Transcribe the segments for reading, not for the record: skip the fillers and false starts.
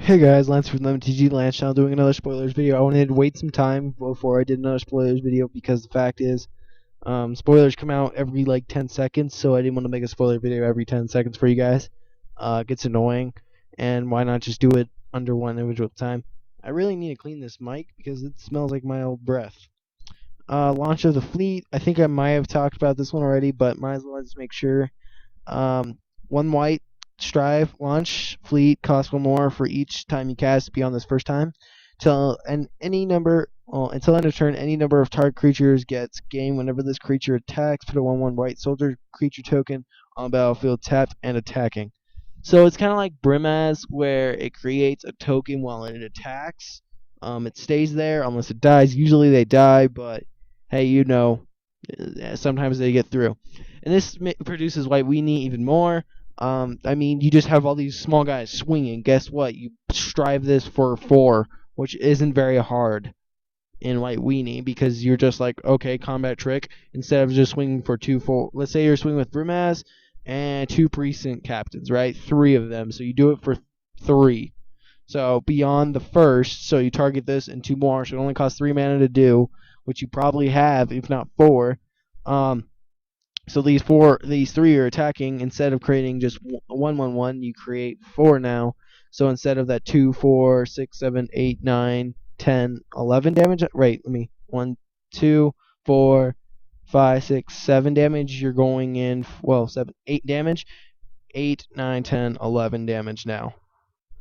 Hey guys, Lance from the MTG Lance channel doing another spoilers video. I wanted to wait some time before I did another spoilers video because the fact is, spoilers come out every like 10 seconds, so I didn't want to make a spoiler video every 10 seconds for you guys. It gets annoying, and why not just do it under one individual time? I really need to clean this mic because it smells like my old breath. Launch of the fleet. I think I might have talked about this one already, but might as well just make sure. One white. Strive, launch, fleet, cost one more for each time you cast beyond this first time. Until end of turn, any number of target creatures gets gained whenever this creature attacks. Put a 1/1 white soldier creature token on the battlefield tapped and attacking. So it's kind of like Brimaz, where it creates a token while it attacks. It stays there unless it dies. Usually they die, but hey, sometimes they get through. And this produces white weenie even more. You just have all these small guys swinging. Guess what? You strive this for 4, which isn't very hard in White Weenie because you're just like, okay, combat trick. Instead of just swinging for 2 full. Let's say you're swinging with Brumaz and 2 precinct captains, right? 3 of them. So you do it for 3. So beyond the first, so you target this and 2 more. So it only costs 3 mana to do, which you probably have, if not 4. So these 3 are attacking. Instead of creating just 1/1/1, you create 4 now. So instead of that 2, 4, 6, 7, 8, 9, 10, 11 damage, right? 1, 2, 4, 5, 6, 7 damage. You're going in 8 damage, 8, 9, 10, 11 damage now.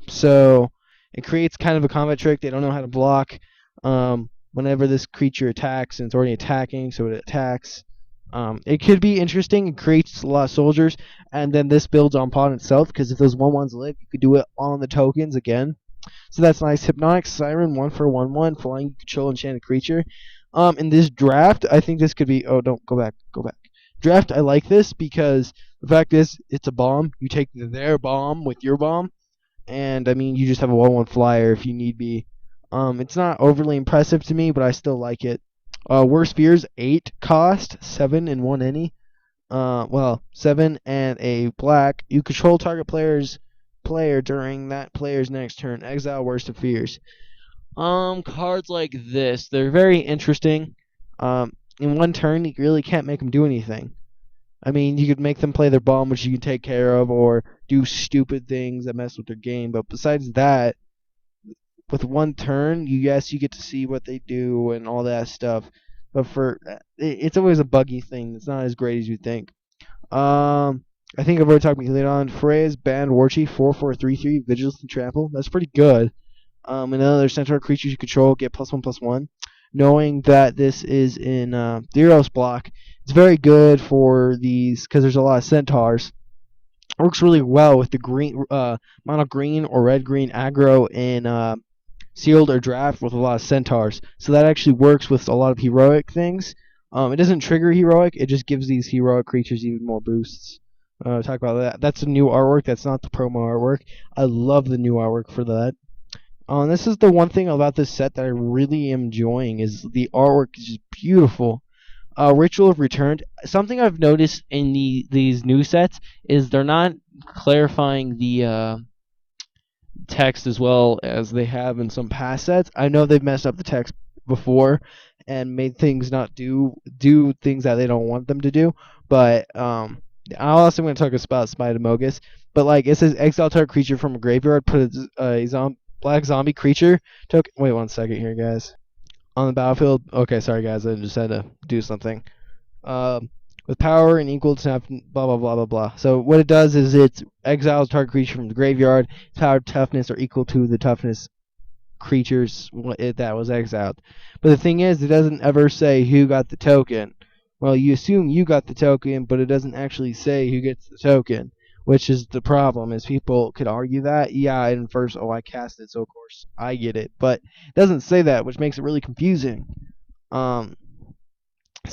So it creates kind of a combat trick. They don't know how to block. Whenever this creature attacks, and it's already attacking, so it attacks. It could be interesting. It creates a lot of soldiers, and then this builds upon itself, because if those 1/1s live, you could do it on the tokens again. So that's nice. Hypnotic Siren, 1 for 1/1, flying control enchanted creature. In this draft, I think this could be. Oh, don't go back. Go back. Draft, I like this because the fact is, it's a bomb. You take their bomb with your bomb, and you just have a 1/1 flyer if you need be. It's not overly impressive to me, but I still like it. Worst Fears, 8 cost, 7 and 1 any. 7 and a black. You control target player during that player's next turn. Exile Worst of Fears. Cards like this, they're very interesting. In one turn, you really can't make them do anything. You could make them play their bomb, which you can take care of, or do stupid things that mess with their game. But besides that, with one turn, you get to see what they do and all that stuff. But it's always a buggy thing. It's not as great as you think. I think I've already talked about Leon Frey's banned Warchief 4/4/3/3 Vigilance and Trample. That's pretty good. Another centaur creatures you control get +1/+1. Knowing that this is in Theros block, it's very good for these because there's a lot of centaurs. Works really well with the green, mono green or red green aggro in sealed or draft with a lot of centaurs. So that actually works with a lot of heroic things. It doesn't trigger heroic, it just gives these heroic creatures even more boosts. Talk about that. That's a new artwork, that's not the promo artwork. I love the new artwork for that. This is the one thing about this set that I really am enjoying, is the artwork is just beautiful. Ritual of Returned. Something I've noticed in these new sets is they're not clarifying the text as well as they have in some past sets. I know they've messed up the text before and made things not do things that they don't want them to do. But I'm also going to talk about Spider-Mogus. But it says exile target creature from a graveyard, put a black zombie creature token. Wait 1 second here, guys. On the battlefield. Okay, sorry guys, I just had to do something. With power and equal to blah blah blah blah blah. So what it does is it exiles target creature from the graveyard. Its power toughness are equal to the toughness creatures that was exiled. But the thing is, it doesn't ever say who got the token. Well, you assume you got the token, but it doesn't actually say who gets the token, which is the problem. Is people could argue that, yeah, and first, I cast it, so of course I get it, but it doesn't say that, which makes it really confusing. So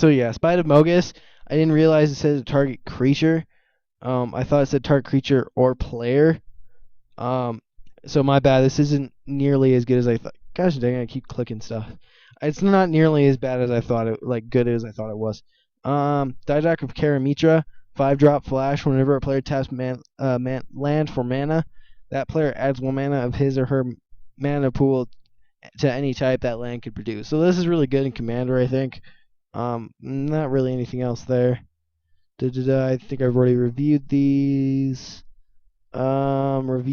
yeah, Spider-Mogus. I didn't realize it said target creature. I thought it said target creature or player. So my bad. This isn't nearly as good as I thought. Gosh dang, I keep clicking stuff. It's not nearly as bad as I thought it, good as I thought it was. Didac of Karamitra, 5-drop flash. Whenever a player taps land for mana, that player adds 1 mana of his or her mana pool to any type that land could produce. So this is really good in Commander, I think. Not really anything else there. I think I've already reviewed these. Mana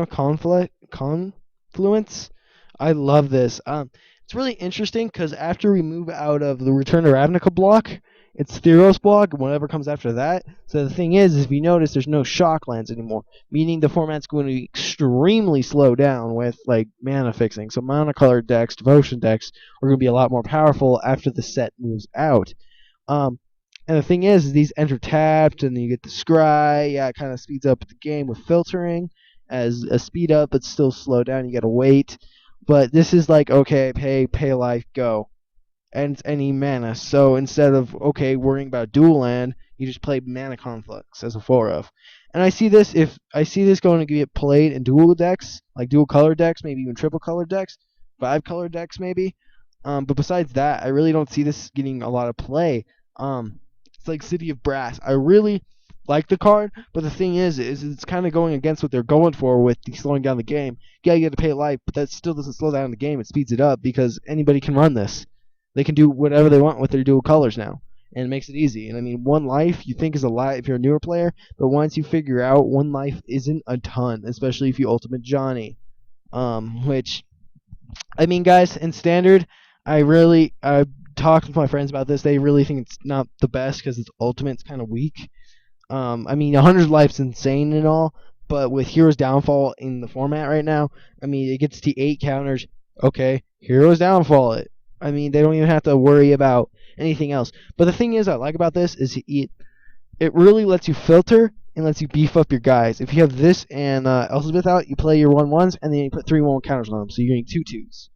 Confluence. I love this. It's really interesting because after we move out of the Return to Ravnica block, it's Theros block, whatever comes after that. So the thing is if you notice, there's no shock lands anymore, meaning the format's going to be extremely slow down with like mana fixing. So monocolored decks, devotion decks are going to be a lot more powerful after the set moves out. And the thing is these enter tapped, and then you get the scry. Yeah, it kind of speeds up the game with filtering as a speed up, but still slow down. You gotta wait. But this is like, okay, pay life, go. And it's any mana. So instead of, okay, worrying about dual land, you just play Mana Conflux as a 4-of. And I see this going to get played in dual decks, like dual color decks, maybe even triple color decks, 5 color decks maybe. But besides that, I really don't see this getting a lot of play. It's like City of Brass. I really like the card, but the thing is it's kind of going against what they're going for with slowing down the game. Yeah, you get to pay life, but that still doesn't slow down the game. It speeds it up because anybody can run this. They can do whatever they want with their dual colors now, and it makes it easy. And I mean, 1 life you think is a lot if you're a newer player, but once you figure out 1 life isn't a ton, especially if you ultimate Johnny. Which, I mean, guys, in Standard, I talked with my friends about this. They really think it's not the best because its ultimate's kind of weak. I mean, 100 life's insane and all, but with Hero's Downfall in the format right now, I mean, it gets to 8 counters. Okay, Hero's Downfall it. I mean, they don't even have to worry about anything else. But the thing is, I like about this is it really lets you filter and lets you beef up your guys. If you have this and Elizabeth out, you play your 1/1s, and then you put 3 1 counters on them, so you're getting 2 2s.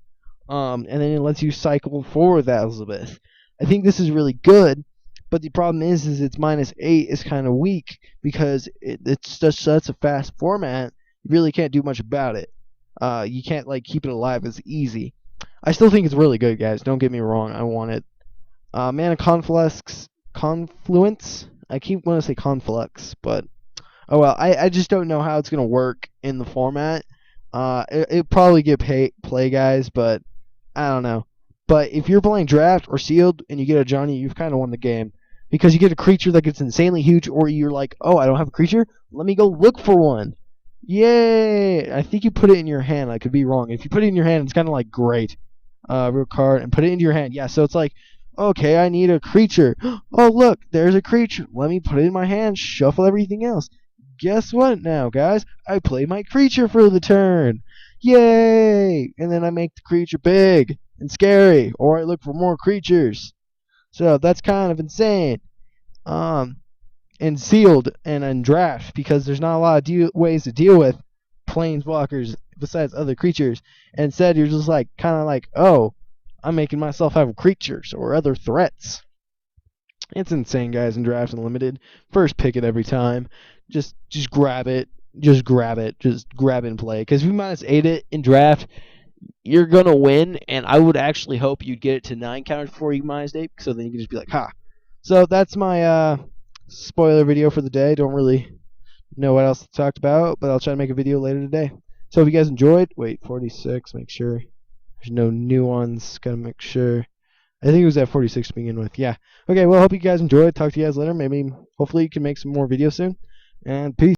And then it lets you cycle forward that Elizabeth. I think this is really good, but the problem is its -8 is kind of weak because it's just such a fast format. You really can't do much about it. You can't like keep it alive as easy. I still think it's really good, guys. Don't get me wrong. I want it. Mana Confluence. I keep wanting to say Conflux, but oh well. I just don't know how it's gonna work in the format. It probably get play, guys, but I don't know. But if you're playing draft or sealed and you get a Johnny, you've kind of won the game because you get a creature that gets insanely huge, or you're like, oh, I don't have a creature. Let me go look for one. Yay! I think you put it in your hand. I could be wrong. If you put it in your hand, it's kind of like great. Real card and put it into your hand. Yeah, so it's like, okay, I need a creature. Oh, look, there's a creature. Let me put it in my hand, shuffle everything else. Guess what now, guys? I play my creature for the turn. Yay! And then I make the creature big and scary, or I look for more creatures. So that's kind of insane. And sealed and in draft, because there's not a lot of ways to deal with planeswalkers besides other creatures. And instead, you're just like kind of like, oh, I'm making myself have creatures or other threats. It's insane, guys. In Draft Unlimited, first pick it every time. Just grab it. Just grab it. Just grab it and play. Because if you -8 it in draft, you're gonna win. And I would actually hope you'd get it to 9 counters before you -8, so then you can just be like, ha. So that's my spoiler video for the day. Don't really know what else to talk about, but I'll try to make a video later today. So if you guys enjoyed, wait, 46, make sure there's no new ones. Gotta make sure. I think it was at 46 to begin with. Yeah. Okay, well, hope you guys enjoyed. Talk to you guys later. Maybe, hopefully, you can make some more videos soon. And peace.